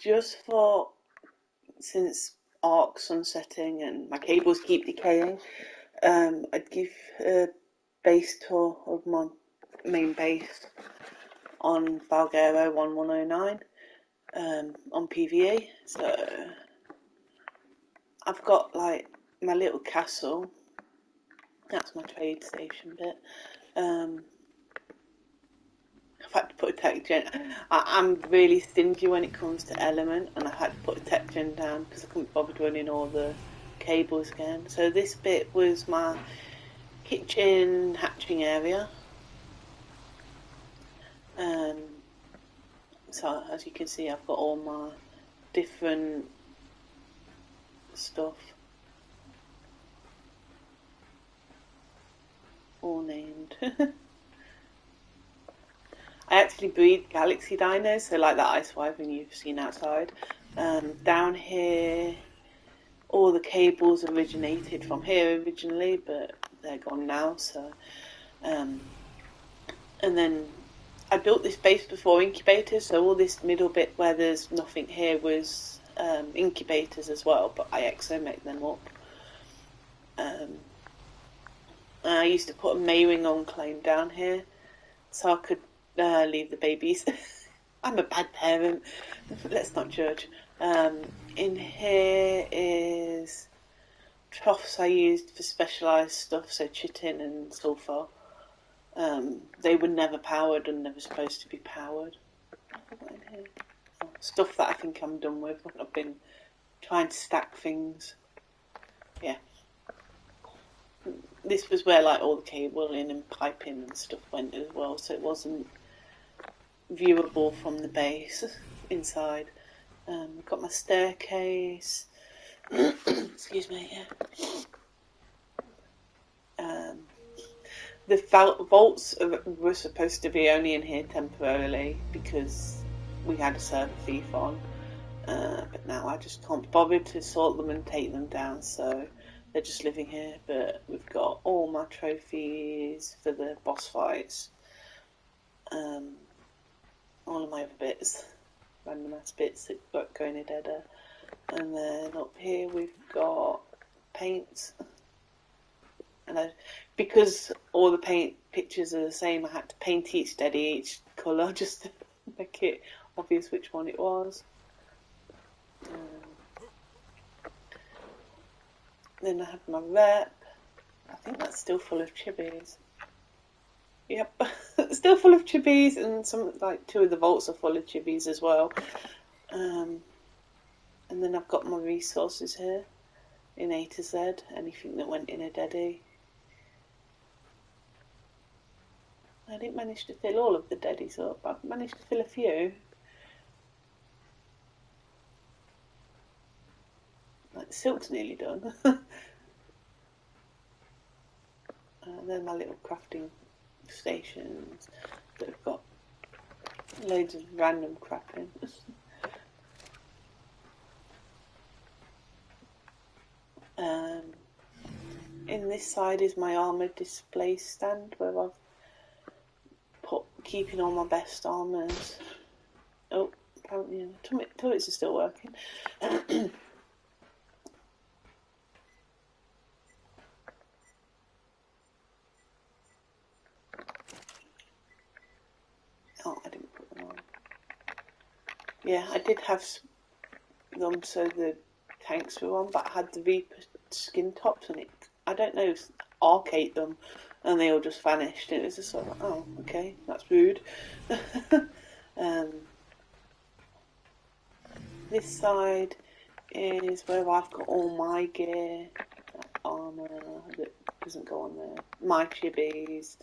just thought, since arc sunsetting and my cables keep decaying, I'd give a base tour of my main base on Valguero 1109 on PvE. So I've got like my little castle. That's my trade station bit. I've had to put a tech gen. I'm really stingy when it comes to element, and I've had to put a tech gen down because I couldn't bother running all the cables again. So this bit was my kitchen hatching area. So as you can see, I've got all my different stuff all named. I actually breed galaxy dinos, so like that ice wyvern you've seen outside. Down here, all the cables originated from here originally, but they're gone now. So, and then I built this base before incubators, so all this middle bit where there's nothing here was incubators as well, but I exo-make them up. I used to put a Mayring enclave down here, so I could leave the babies. I'm a bad parent. Let's not judge. In here is troughs I used for specialised stuff, so chitin and sulfur. They were never powered and never supposed to be powered. Oh, stuff that I think I'm done with. I've been trying to stack things. Yeah. This was where like all the cabling and piping and stuff went as well, so it wasn't viewable from the base inside. I've got my staircase. Excuse me. Yeah. The vaults were supposed to be only in here temporarily because we had a server thief on, but now I just can't bother to sort them and take them down, so they're just living here. But we've got all my trophies for the boss fights, all of my other bits, random ass bits that got going in Edda. And then up here we've got paints. And because all the paint pictures are the same, I had to paint each steady, each colour, just to make it obvious which one it was. Then I have my rep. I think that's still full of chibis. Yep, still full of chibis, and some like 2 of the vaults are full of chibis as well. And then I've got my resources here in A to Z, anything that went in a Deddy. I didn't manage to fill all of the Deddies up, but I've managed to fill a few. Like the silk's nearly done. Then my little crafting stations that have got loads of random crap in. In this side is my armour display stand where I've put keeping all my best armours. Oh, apparently turrets are still working. Oh, I didn't put them on. Yeah, I did have them so the tanks were on, but I had the Reaper skin tops and I don't know, arcade them and they all just vanished. It was just sort of like, oh, okay, that's rude. This side is where I've got all my gear, armour that doesn't go on there, my chibis,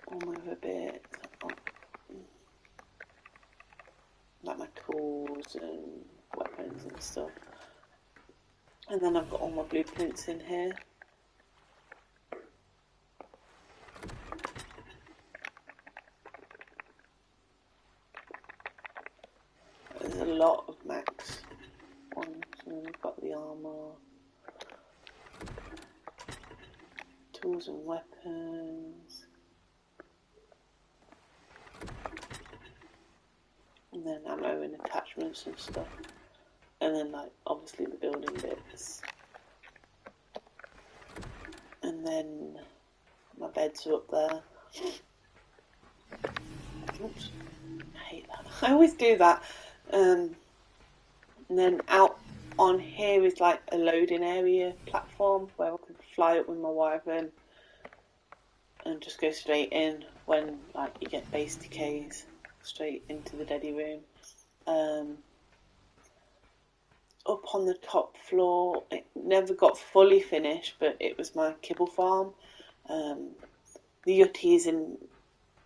all my other bits, like my tools and weapons and stuff. And then I've got all my blueprints in here. There's a lot of max ones, and then we've got the armour, tools and weapons, and and then ammo and attachments and stuff, and then like obviously the building bits, and then my beds are up there. Oops, I hate that. I always do that. And then out on here is like a loading area platform where I can fly up with my wyvern and just go straight in when like you get base decays, straight into the deady room. Up on the top floor, it never got fully finished, but it was my kibble farm. The yutties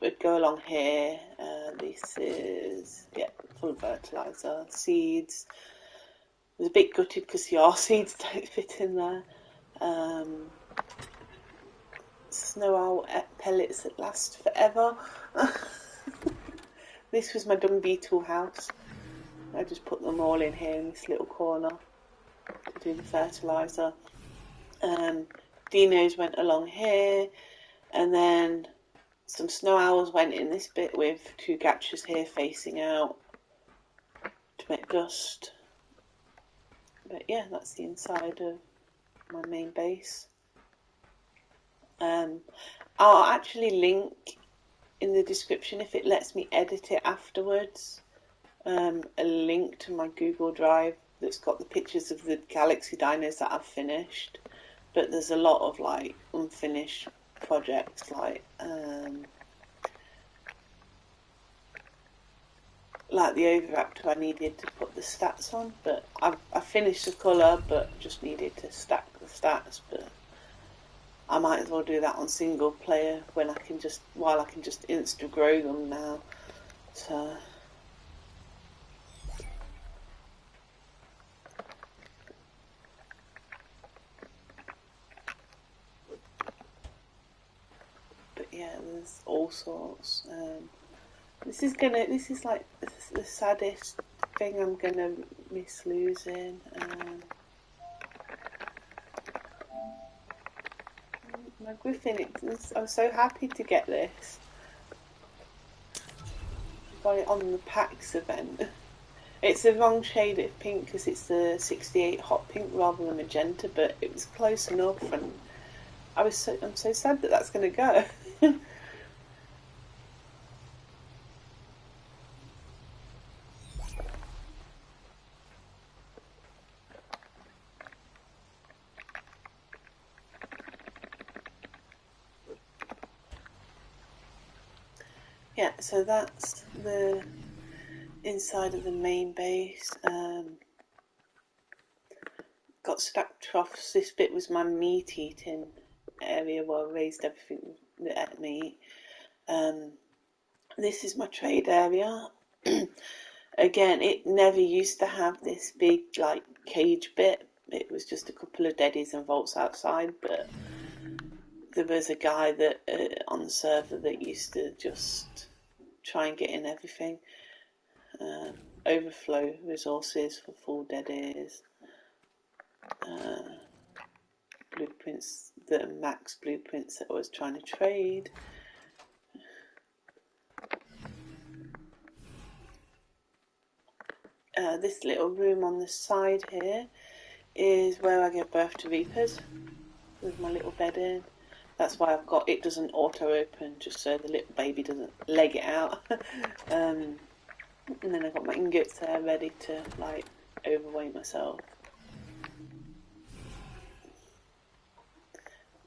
would go along here. This is full of fertilizer, seeds. I was a bit gutted because the R seeds don't fit in there. Snow owl pellets that last forever. This was my dung beetle house. I just put them all in here in this little corner to do the fertiliser. Dinos went along here, and then some snow owls went in this bit with 2 gachas here facing out to make dust. But yeah, that's the inside of my main base. I'll actually link in the description, if it lets me edit it afterwards, a link to my Google Drive that's got the pictures of the Galaxy Dinos that I've finished. But there's a lot of like unfinished projects, like the Oviraptor. I needed to put the stats on, but I finished the colour, but just needed to stack the stats. But I might as well do that on single player while I can just insta grow them now. So but yeah, there's all sorts. This is like the saddest thing I'm gonna miss losing. My griffin, I was so happy to get this. Got it on the PAX event. It's the wrong shade of pink because it's the 68 hot pink rather than magenta, but it was close enough, and I'm so sad that that's going to go. Yeah, so that's the inside of the main base. Got stacked troughs. This bit was my meat eating area where I raised everything that ate meat. This is my trade area. Again, it never used to have this big like cage bit. It was just a couple of deadies and vaults outside, but there was a guy that on the server that used to just try and get in everything. Overflow resources for full deadies. Blueprints, the max blueprints that I was trying to trade. This little room on the side here is where I give birth to Reapers with my little bed in. That's why it doesn't auto open, just so the little baby doesn't leg it out. And then I've got my ingots there ready to like overweight myself.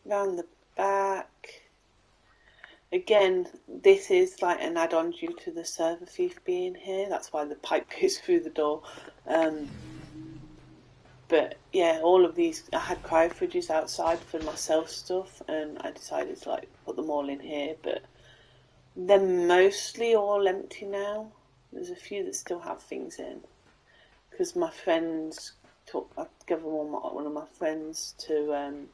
Round the back, again, this is like an add-on due to the server thief being here. That's why the pipe goes through the door. But yeah, all of these, I had cryo fridges outside for myself stuff, and I decided to like put them all in here. But they're mostly all empty now. There's a few that still have things in because my friends I've given one of my friends to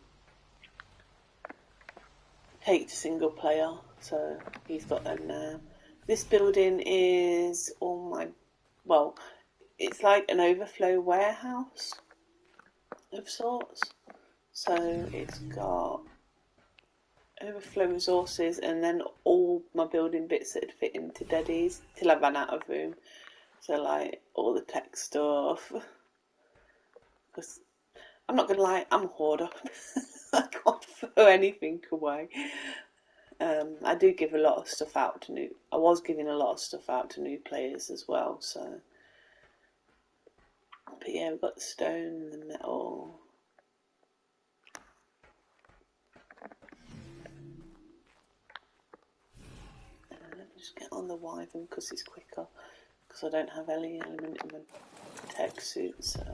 take to single player, so he's got them now. This building is it's like an overflow warehouse of sorts. So it's got overflow resources and then all my building bits that fit into deadies till I ran out of room. So like all the tech stuff. Because I'm not gonna lie, I'm a hoarder. I can't throw anything away. I do give a lot of stuff out to new. I was giving a lot of stuff out to new players as well. So, but yeah, we've got the stone, the metal. Let me just get on the wyvern because it's quicker. Because I don't have any element in my tech suit, so.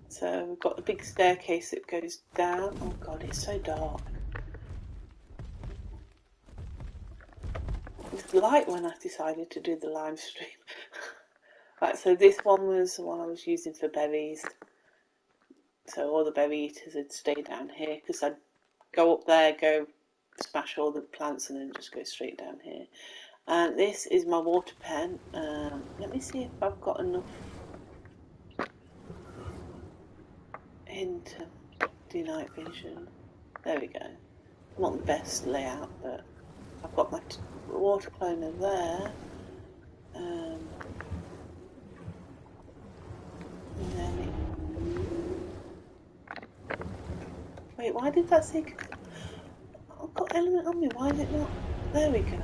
So we've got the big staircase that goes down. Oh god, it's so dark. It was light when I decided to do the live stream. Right, so this one was the one I was using for berries. So all the berry eaters would stay down here because I'd go up there, go smash all the plants and then just go straight down here. And this is my water pen. Let me see if I've got enough into do night vision. There we go. Not the best layout, but I've got my water cloner there. Wait, why did that say... I've got element on me, why is it not... There we go.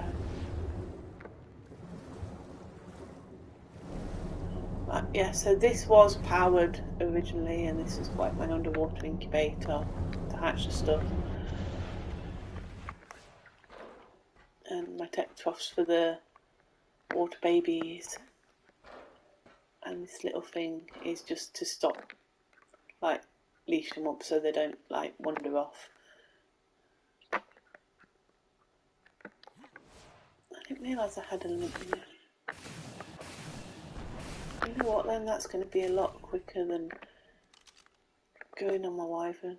Right, yeah, so this was powered originally, and this is like my underwater incubator to hatch the stuff. And my tech troughs for the water babies. And this little thing is just to stop, like, leash them up so they don't, like, wander off. I didn't realise I had a limit in it. You know what then, that's going to be a lot quicker than going on my wyvern.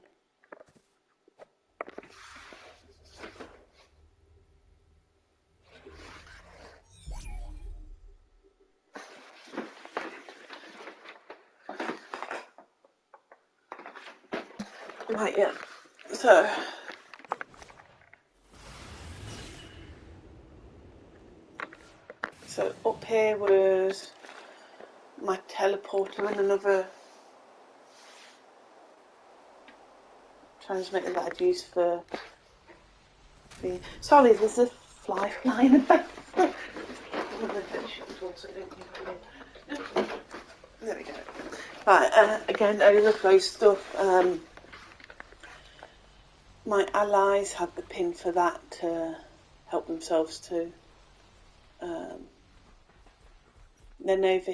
Right, yeah. So up here was my teleporter and another transmitter that I'd use for the... Sorry, there's a fly flying about. There we go. Right, again, overflow stuff. My allies had the pin for that to help themselves too. Then over,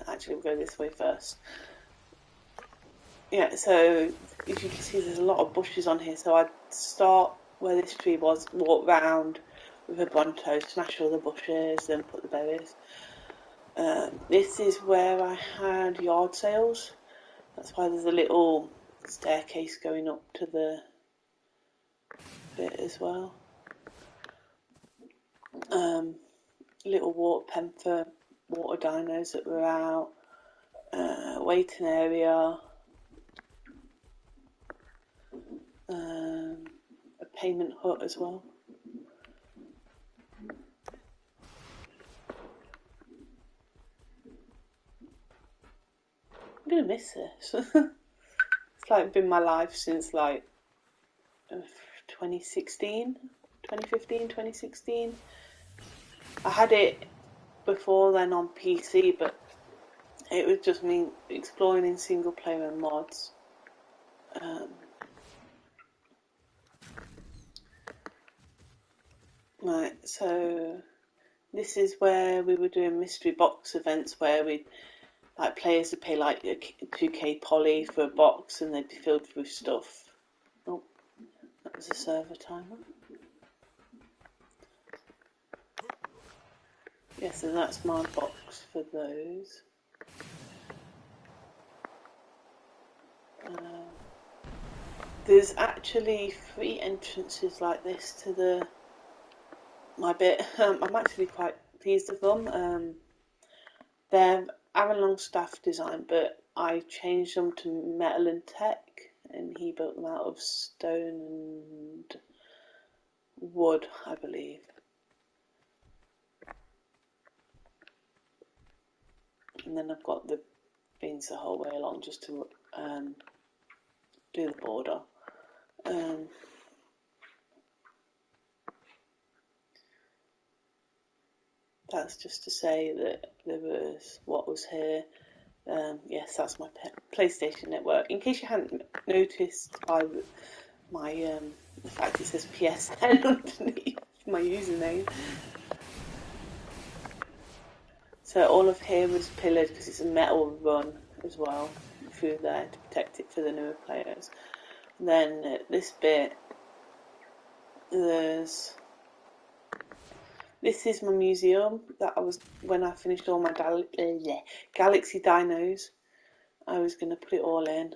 actually we'll go this way first. Yeah, so if you can see there's a lot of bushes on here, so I'd start where this tree was, walk round with a bronto, smash all the bushes, then put the berries. This is where I had yard sales. That's why there's a little staircase going up to the bit as well. Little water pen for water dinos that were out. Waiting area. A payment hut as well. I'm gonna miss this. It's like been my life since like 2016, 2015, 2016. I had it before then on PC, but it was just me exploring in single player and mods. Right, so this is where we were doing mystery box events where we like players would pay like 2k poly for a box and they'd be filled with stuff. Oh, that was a server timer. Yes, and that's my box for those. There's actually 3 entrances like this to my bit. I'm actually quite pleased with them. They're Aaron Longstaff design, but I changed them to metal and tech, and he built them out of stone and wood, I believe. And then I've got the beans the whole way along just to do the border. That's just to say that there was what was here. Yes, that's my PlayStation network. In case you hadn't noticed by the fact it says PSN underneath my username. So all of here was pillared because it's a metal run as well through there to protect it for the newer players. And then this bit, this is my museum that I was, when I finished all my Galaxy dinos, I was going to put it all in.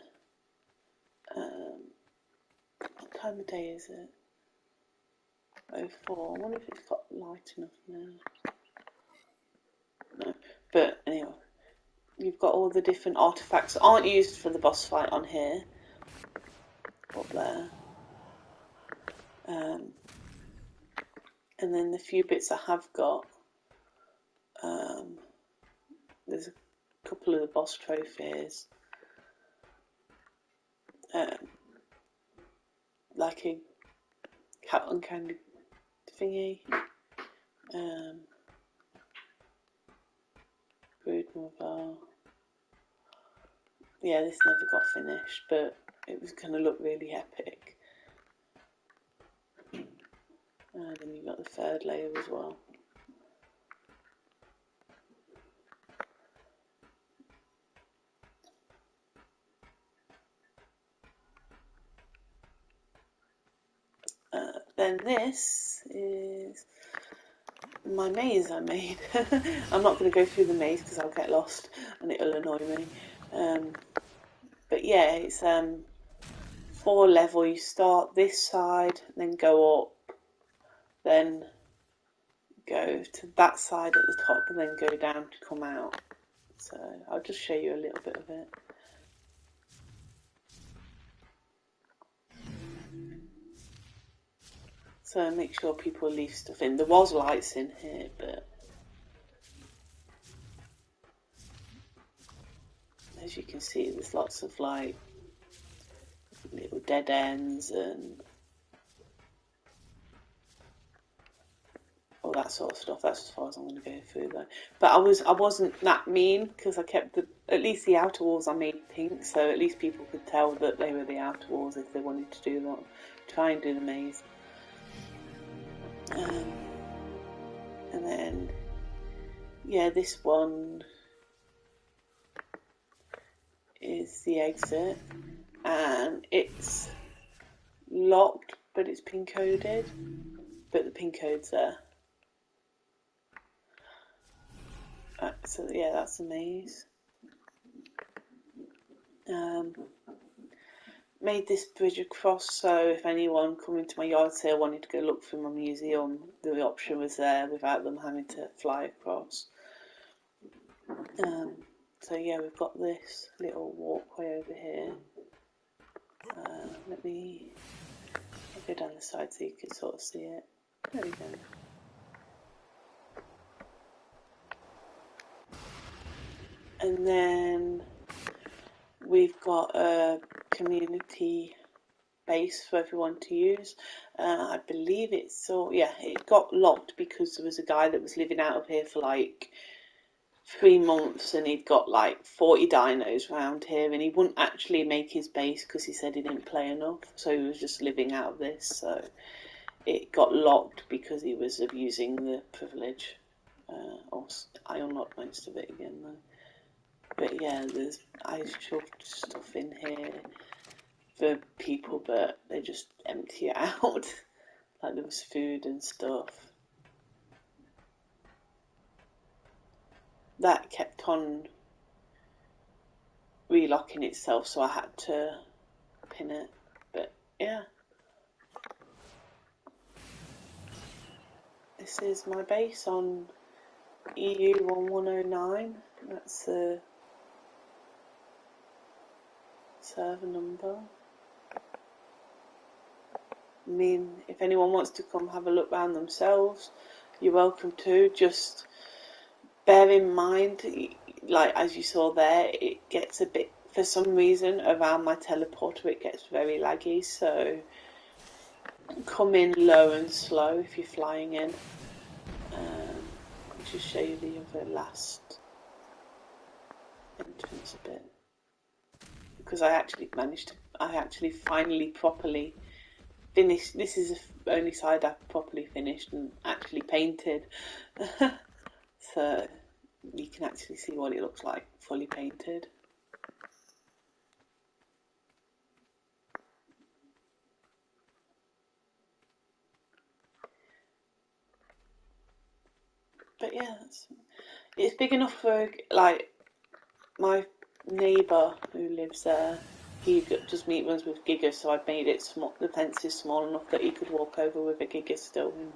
What time of day is it? 04. I wonder if it's got light enough now. No. But anyway, you've got all the different artifacts that aren't used for the boss fight on here. Up there. And then the few bits I have got, there's a couple of the boss trophies. Like a cat uncanny thingy. Brood mother. Yeah, this never got finished, but it was going to look really epic. Then you've got the third layer as well. Then this is my maze I made. I'm not going to go through the maze because I'll get lost and it'll annoy me. But yeah, it's 4 level. You start this side, then go up, then go to that side at the top, and then go down to come out. So I'll just show you a little bit of it. So make sure people leave stuff in. There was lights in here, but as you can see, there's lots of like little dead ends and all that sort of stuff. That's as far as I'm going to go through though. But I wasn't that mean because I kept at least the outer walls I made pink, so at least people could tell that they were the outer walls if they wanted to do that. Try and do the maze. And then, yeah, this one is the exit, and it's locked, but it's pin coded, but the pin code's there. So yeah, that's the maze. Made this bridge across, so if anyone coming to my yard sale wanted to go look through my museum, the option was there without them having to fly across. So yeah, we've got this little walkway over here. I'll go down the side so you can sort of see it. There we go. And then we've got a community base for everyone to use. I believe it got locked because there was a guy that was living out of here for like 3 months and he'd got like 40 dinos around here and he wouldn't actually make his base because he said he didn't play enough, so he was just living out of this. So it got locked because he was abusing the privilege. I unlocked most of it again though. But yeah, I shoved stuff in here for people, but they just empty it out. Like there was food and stuff. That kept on relocking itself, so I had to pin it. But yeah. This is my base on EU1109. That's the server number. I mean, if anyone wants to come have a look around themselves, you're welcome to. Just bear in mind, like as you saw there, it gets a bit, for some reason, around my teleporter it gets very laggy, so come in low and slow if you're flying in. I'll just show you the other last entrance a bit. Because I actually finally properly finished. This is the only side I've properly finished and actually painted. So you can actually see what it looks like fully painted. But yeah, it's big enough for, like, my neighbour who lives there. He does meat runs with giggers, so I've made it small. The fence is small enough that he could walk over with a gigger still and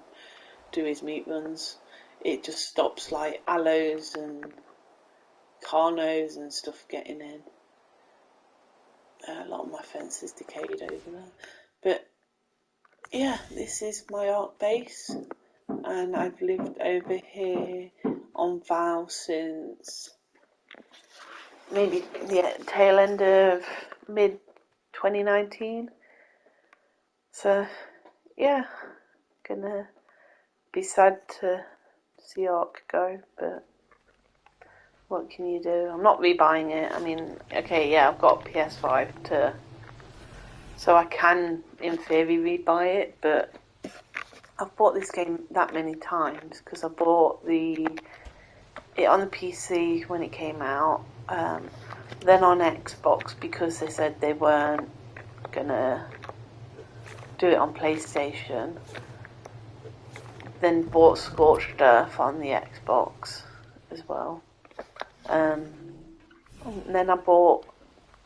do his meat runs. It just stops like aloes and carnos and stuff getting in. A lot of my fence is decayed over there. But yeah, this is my art base, and I've lived over here on Val since maybe the tail end of mid 2019. So yeah, gonna be sad to see Ark go, but what can you do? I'm not rebuying it. I mean, okay, yeah, I've got a PS5 so I can, in theory, rebuy it, but I've bought this game that many times because I bought it on the PC when it came out, then on Xbox because they said they weren't gonna do it on PlayStation, then bought Scorched Earth on the Xbox as well. And then I bought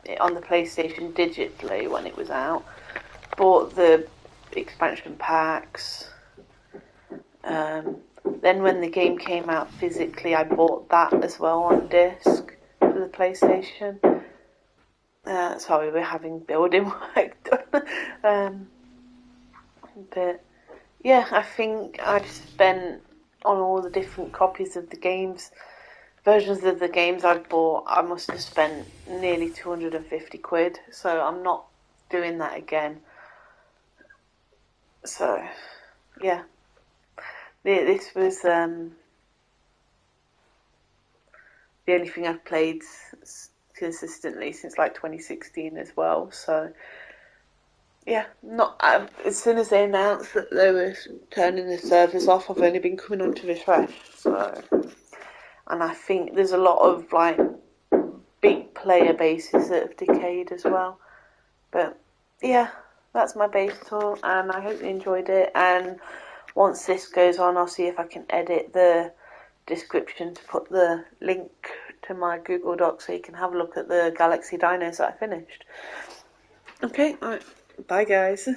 it on the PlayStation digitally when it was out. Bought the expansion packs. Then when the game came out physically, I bought that as well on disc for the PlayStation. Sorry, we're having building work done. But yeah, I think I've spent on all the different copies of the games, versions of the games I've bought, I must have spent nearly 250 quid, so I'm not doing that again. So yeah, this was the only thing I've played consistently since like 2016 as well. So yeah, not as soon as they announced that they were turning the servers off, I've only been coming on to refresh. So, and I think there's a lot of like big player bases that have decayed as well. But yeah, that's my base tour, and I hope you enjoyed it. And once this goes on, I'll see if I can edit the description to put the link to my Google Doc so you can have a look at the Galaxy Dinos that I finished. Okay, alright. Bye guys.